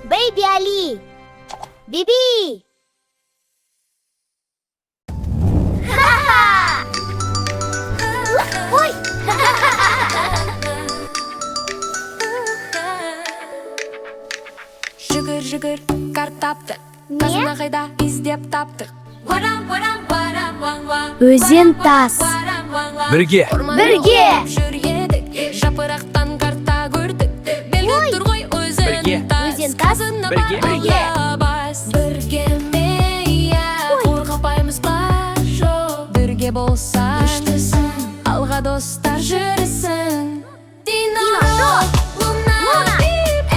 Baby Ali. Bibi. Ой. Жүгір, қарт таптық. Қазына қайда іздеп таптық. Өзен тас. Бірге. Жүр едік, жапырақтан қарта көрдік. Белгі тұр ғой өзен тас. Қазына баға бас. Бірге мейя, қорқапаймыз ба жоқ. Бірге болса күштісің, алға достар жүрісің. Динара, Луна,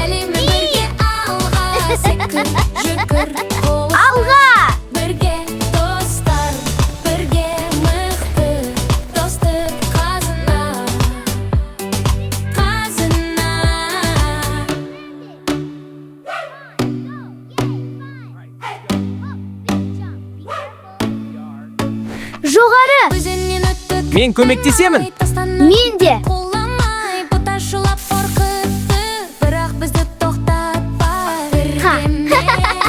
әлемі бірге алға. Секір, жүгір, Алға. бірге достар, бірге мықты. Достық қазына, қазына. Жоғары. Өзеннен өттік. Мен көмектесемін. Мен де. Қоламай, бұташылап қорқытты. Бірақ бізді тоқтатпай. Ха. Бірге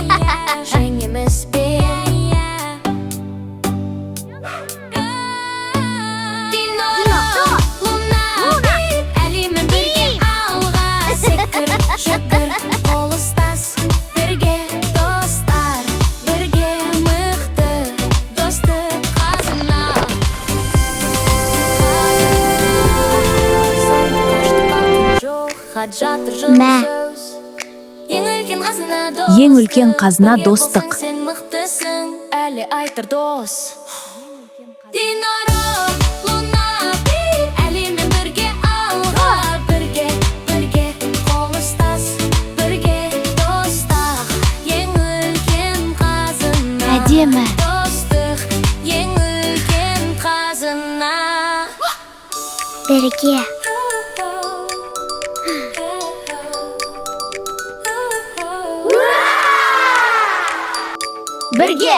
мейя, жеңеміз бейя. Динара, Луна, әлемі бірге алға. Секір, жүгір, қол ұстас. Бірге достар, бірге мықты. Достық қазына. Мә. Ең үлкен қазына достық. Сен мықтысың, әлі айтыр дос. Динара, Луна, әлеммен бірге алға. Бірге, қол ұстас, бірге достық. Ең үлкен қазына. Әдемі. Достық, ең үлкен қазына. Бірге. Бірге.